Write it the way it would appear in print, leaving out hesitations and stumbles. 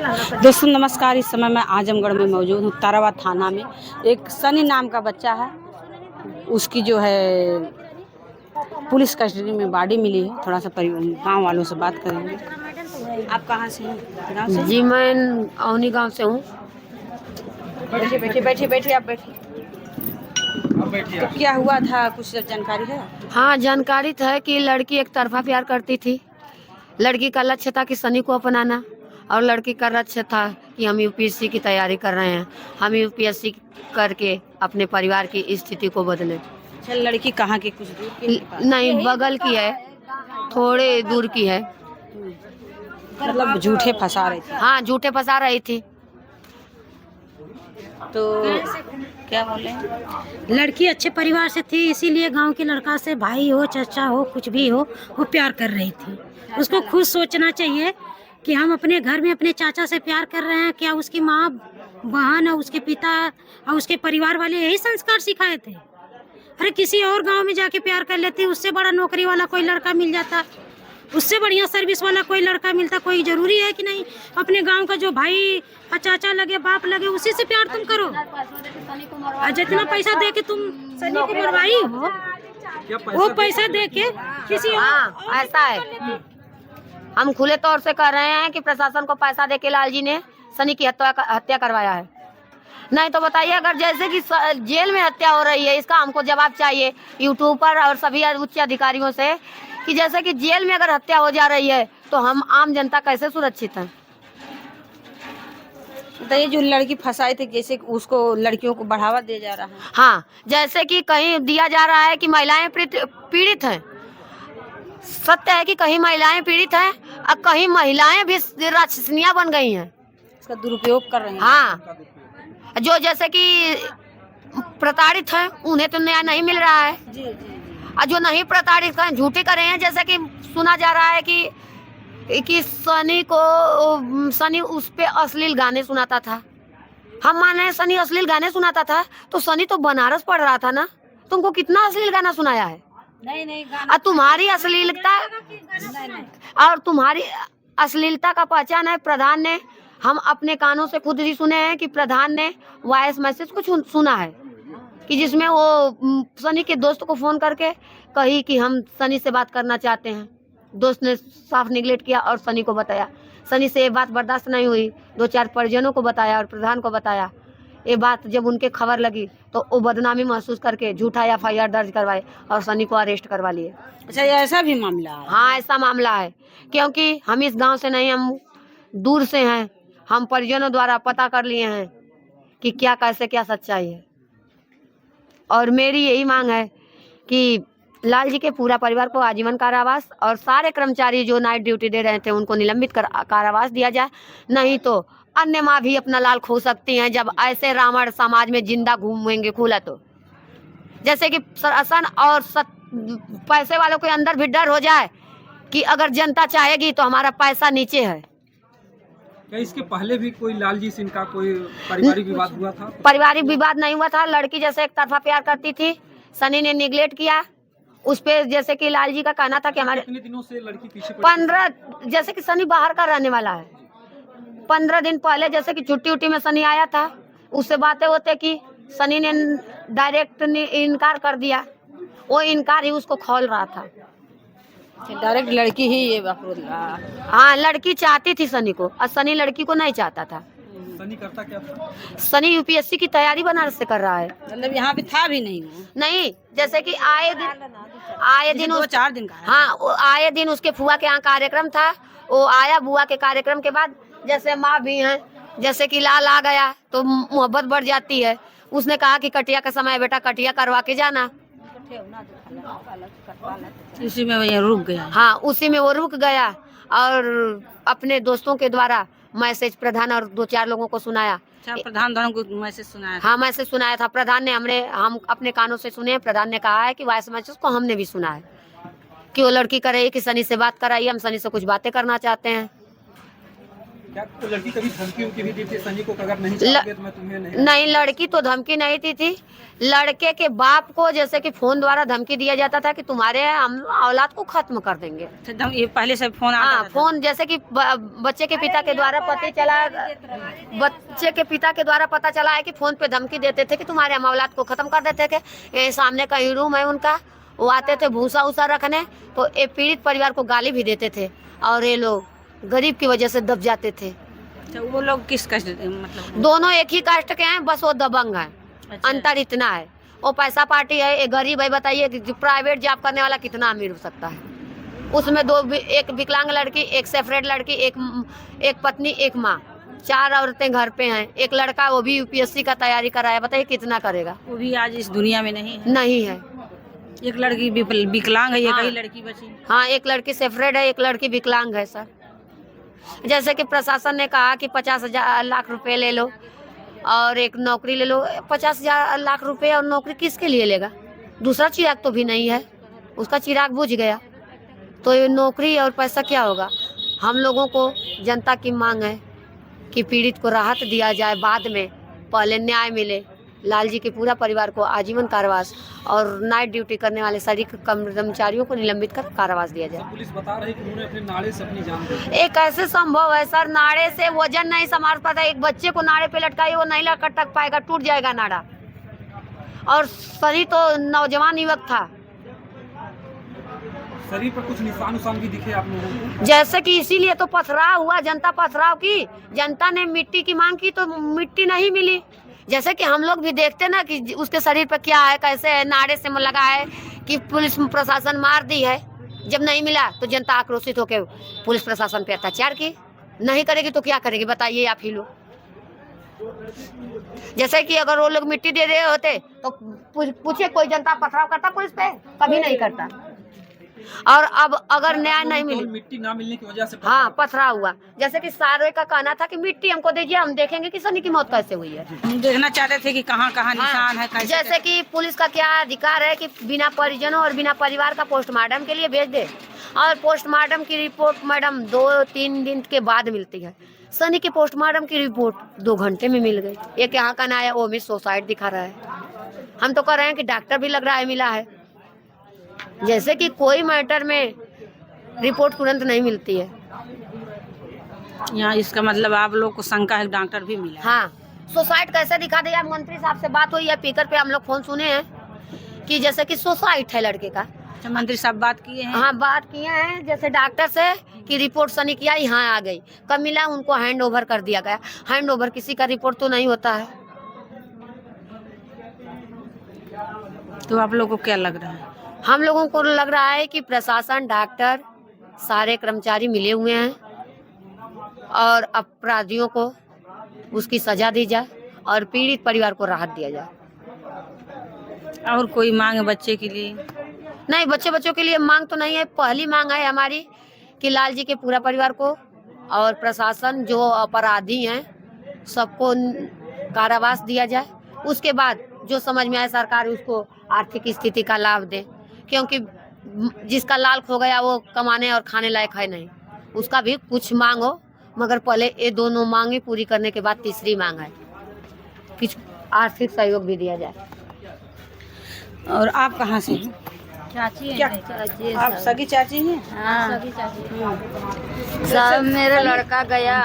दोस्तों नमस्कार। इस समय मैं आजमगढ़ में मौजूद हूँ। ताराबाद थाना में एक सनी नाम का बच्चा है, उसकी जो है पुलिस कस्टडी में बॉडी मिली है। थोड़ा सा गांव वालों से बात करेंगे। आप कहाँ से हैं? गाँव से? जी मैं औनी गांव से हूँ। बैठिए बैठिए बैठिए बैठिए, आप बैठिए। तो क्या हुआ था, कुछ जानकारी है? हाँ, जानकारी था कि लड़की एक तरफा प्यार करती थी। लड़की का लक्ष्य था कि सनी को अपनाना, और लड़की का लक्ष्य था कि हम यूपीएससी की तैयारी कर रहे हैं, हम यूपीएससी करके अपने परिवार की स्थिति को बदलें। अच्छा, लड़की कहाँ की? कुछ दूर की? नहीं, बगल की है, थोड़े दूर की है। मतलब झूठे फंसा रही थी? हाँ, झूठे फंसा रही थी। तो क्या बोले, लड़की अच्छे परिवार से थी, इसीलिए गांव के लड़का से, भाई हो चाचा हो कुछ भी हो, वो प्यार कर रही थी। उसको खुद सोचना चाहिए कि हम अपने घर में अपने चाचा से प्यार कर रहे हैं। क्या उसकी माँ, बहन और उसके पिता और उसके परिवार वाले यही संस्कार सिखाए थे? अरे किसी और गांव में जाके प्यार कर लेती, उससे बड़ा नौकरी वाला कोई लड़का मिल जाता, उससे बढ़िया सर्विस वाला कोई लड़का मिलता। कोई जरूरी है कि नहीं अपने गांव का जो भाई चाचा लगे, बाप लगे, उसी से प्यार तुम करो। और जितना पैसा दे के तुम सनी को मरवाई हो, वो पैसा दे के किसी और ऐसा है। हम खुले तौर से कह रहे हैं कि प्रशासन को पैसा दे के लालजी ने सनी की हत्या करवाया है। नहीं तो बताइए, अगर जैसे कि जेल में हत्या हो रही है, इसका हमको जवाब चाहिए यूट्यूब पर और सभी उच्च अधिकारियों से, कि जैसे कि जेल में अगर हत्या हो जा रही है तो हम आम जनता कैसे सुरक्षित हैं? तो ये जो लड़की फंसाई थी, जैसे उसको लड़कियों को बढ़ावा दिया जा रहा है। हाँ, जैसे कि कहीं दिया जा रहा है कि महिलाएं पीड़ित हैं। सत्य है कि कहीं महिलाएं पीड़ित हैं और कहीं महिलाएं भी राक्षसनियां बन गई हैं, इसका दुरुपयोग कर रहे हैं। हाँ, जो जैसे कि प्रताड़ित हैं उन्हें तो न्याय नहीं मिल रहा है। जी जी। और जो नहीं प्रताड़ित हैं, झूठे करे हैं। जैसे कि सुना जा रहा है कि सनी उस पे अश्लील गाने सुनाता था। हम मान रहे हैं सनी अश्लील गाने सुनाता था, तो सनी तो बनारस पढ़ रहा था ना। तुमको कितना अश्लील गाना सुनाया है? नहीं और तुम्हारी अश्लीलता और तुम्हारी अश्लीलता का पहचान है प्रधान ने। हम अपने कानों से खुद ही सुने हैं कि प्रधान ने वॉइस मैसेज को सुना है, कि जिसमें वो सनी के दोस्त को फोन करके कही कि हम सनी से बात करना चाहते हैं। दोस्त ने साफ निगलेक्ट किया और सनी को बताया। सनी से ये बात बर्दाश्त नहीं हुई, 2-4 परिजनों को बताया और प्रधान को बताया। ये बात जब उनके खबर लगी तो वो बदनामी महसूस करके झूठा FIR दर्ज करवाए और सनी को अरेस्ट करवा लिए। अच्छा, ये ऐसा भी मामला है? हाँ, ऐसा मामला है, क्योंकि हम इस गांव से नहीं, हम दूर से हैं। हम परिजनों द्वारा पता कर लिए हैं कि क्या कैसे क्या सच्चाई है। और मेरी यही मांग है कि लाल जी के पूरा परिवार को आजीवन कारावास और सारे कर्मचारी जो नाइट ड्यूटी दे रहे थे उनको निलंबित कर कारावास दिया जाए। नहीं तो अन्य माँ भी अपना लाल खो सकती हैं जब ऐसे रावण समाज में जिंदा घूमेंगे खुला। तो जैसे कि शासन और पैसे वालों के अंदर भी डर हो जाए कि अगर जनता चाहेगी तो हमारा पैसा नीचे है। क्या इसके पहले भी कोई लाल जी से इनका कोई पारिवारिक विवाद हुआ था? पारिवारिक विवाद नहीं हुआ था। लड़की जैसे एक तरफा प्यार करती थी, सनी ने निगलेक्ट किया उस पे। जैसे कि लाल जी का कहना था कि हमारे कितने दिनों से लड़की पीछे 15, जैसे कि सनी बाहर का रहने वाला है, 15 दिन पहले जैसे कि छुट्टी में सनी आया था, उससे बातें होते कि सनी ने डायरेक्ट इनकार कर दिया। वो इनकार ही उसको खोल रहा था। डायरेक्ट लड़की ही ये अप्रोच? हाँ, लड़की चाहती थी सनी को और सनी लड़की को नहीं चाहता था। सनी करता क्या था? सनी यूपीएससी की तैयारी बनारस से कर रहा है। मतलब यहाँ पे था भी नहीं वो? नहीं, जैसे कि आए दिन 2-4 दिन का? हाँ, वो आए दिन उसके फुआ के यहाँ कार्यक्रम था। वो आया, बुआ के कार्यक्रम के बाद जैसे माँ भी हैं, जैसे कि लाल आ गया तो मोहब्बत बढ़ जाती है। उसने कहा कि कटिया का समय बेटा, कटिया करवा के जाना। उसी में वो रुक गया? हाँ, उसी में वो रुक गया और अपने दोस्तों के द्वारा मैसेज प्रधान और 2-4 लोगों को सुनाया। अच्छा, प्रधान को मैसेज सुनाया? हाँ, मैसेज सुनाया था प्रधान ने। हम अपने कानों से सुने। प्रधान ने कहा है कि वॉइस मैसेज को हमने भी सुना है कि वो लड़की कह रही है कि सनी से बात कराइए, हम सनी से कुछ बातें करना चाहते हैं। क्या तो लड़की कभी धमकी उमकी भी दी थी सनी को कि अगर नहीं चाहोगे तो मैं तुम्हें नहीं? नहीं, लड़की तो धमकी नहीं दी थी। लड़के के बाप को जैसे कि फोन द्वारा धमकी दिया जाता था कि तुम्हारे हम औलाद को खत्म कर देंगे। ये पहले से फोन आता हाँ, था। फोन जैसे कि बच्चे के पिता के द्वारा पता चला है कि फोन पे धमकी देते थे कि तुम्हारे हम औलाद को खत्म कर देते थे। ये सामने का ही रूम है उनका, वो आते थे भूसा उसा रखने, तो ये पीड़ित परिवार को गाली भी देते थे और ये लोग गरीब की वजह से दब जाते थे। अच्छा, वो लोग किस कास्ट मतलब? दोनों एक ही कास्ट के हैं, बस वो दबंग है। अच्छा। अंतर इतना है, वो पैसा पार्टी है, एक गरीब है। बताइए कि प्राइवेट जॉब करने वाला कितना अमीर हो सकता है। उसमें एक विकलांग लड़की, एक सेपरेट लड़की, एक पत्नी, एक माँ, 4 औरतें घर पे हैं। एक लड़का, वो भी यूपीएससी का तैयारी कर रहा है। बताइए कितना करेगा। वो भी आज इस दुनिया में नहीं है। नहीं है। एक लड़की विकलांग है, हाँ। एक ही लड़की बची। हाँ, एक लड़की सेपरेट है, एक लड़की विकलांग है सर। जैसे कि प्रशासन ने कहा कि 50,000 लाख रुपए ले लो और एक नौकरी ले लो। 50,000 लाख रुपए और नौकरी किसके लिए लेगा? दूसरा चिराग तो भी नहीं है, उसका चिराग बुझ गया, तो ये नौकरी और पैसा क्या होगा? हम लोगों को जनता की मांग है कि पीड़ित को राहत दिया जाए, बाद में पहले न्याय मिले। लालजी के पूरा परिवार को आजीवन कारावास और नाइट ड्यूटी करने वाले सभी कर्मचारियों को निलंबित कर कारावास दिया जाए। पुलिस बता रही कि उन्होंने अपने नाड़े से अपनी जान दी। एक कैसे संभव है सर? नाड़े से वजन नहीं संभाल पाता। एक बच्चे को नाड़े पे लटकाइए, वो नहीं लटक पाएगा, टूट जाएगा नाड़ा। और सनी तो नौजवान युवक था। शरीर पर कुछ निशान उशान भी दिखे आप लोगों को? जैसे कि इसीलिए तो पथराव हुआ, जनता पथराव की। जनता ने मिट्टी की मांग की तो मिट्टी नहीं मिली। जैसे कि हम लोग भी देखते ना कि उसके शरीर पर क्या है, कैसे है, नाड़े से लगा है कि पुलिस प्रशासन मार दी है। जब नहीं मिला तो जनता आक्रोशित होकर पुलिस प्रशासन पे अत्याचार की। नहीं करेगी तो क्या करेगी बताइए आप ही लोग। जैसे कि अगर वो लोग मिट्टी दे रहे होते तो पूछे कोई जनता पथराव करता पुलिस पे? कभी नहीं करता। और अब अगर न्याय नहीं मिली, मिट्टी ना मिलने की वजह से हाँ पथराव हुआ। जैसे कि सारे का कहना था कि मिट्टी हमको दीजिए, हम देखेंगे कि सनी की मौत कैसे हुई है। हम देखना चाहते थे कि कहाँ कहाँ निशान है, कैसे जैसे कि पुलिस का क्या अधिकार है कि बिना परिजनों और बिना परिवार का पोस्टमार्टम के लिए भेज दे, और पोस्टमार्टम की रिपोर्ट मैडम 2-3 दिन के बाद मिलती है। सनी के पोस्टमार्टम की रिपोर्ट 2 घंटे में मिल गई। एक यहाँ का ना है, वो भी सुसाइड दिखा रहा है। हम तो कह रहे हैं कि डॉक्टर भी लग रहा है मिला है। जैसे कि कोई मैटर में रिपोर्ट तुरंत नहीं मिलती है। यहाँ इसका मतलब आप लोग को शंका है डॉक्टर भी मिला। हाँ, सुसाइड कैसे दिखा दिया? मंत्री साहब से बात हुई है, स्पीकर पे हम लोग फोन सुने हैं कि जैसे कि सुसाइड है लड़के का। अच्छा, मंत्री साहब बात किए हैं? हाँ, बात किए हैं जैसे डॉक्टर से कि रिपोर्ट सनी की आई, हाँ आ गई। कब मिला? उनको हैंड ओवर कर दिया गया। हैंड ओवर किसी का रिपोर्ट तो नहीं होता है। तो आप लोग को क्या लग रहा है? हम लोगों को लग रहा है कि प्रशासन, डॉक्टर, सारे कर्मचारी मिले हुए हैं और अपराधियों को उसकी सजा दी जाए और पीड़ित परिवार को राहत दिया जाए। और कोई मांग है बच्चे के लिए? नहीं, बच्चों के लिए मांग तो नहीं है। पहली मांग है हमारी कि लालजी के पूरा परिवार को और प्रशासन जो अपराधी हैं सबको कारावास दिया जाए। उसके बाद जो समझ में आए सरकार उसको आर्थिक स्थिति का लाभ दे, क्योंकि जिसका लाल खो गया वो कमाने और खाने लायक है नहीं। उसका भी कुछ मांग हो, मगर पहले ये दोनों मांगे पूरी करने के बाद तीसरी मांग है कुछ आर्थिक सहयोग भी दिया जाए। और आप कहाँ से हैं? चाची क्या? चाची आप सगी चाची हैं? हाँ, सभी चाची। सब मेरा लड़का गया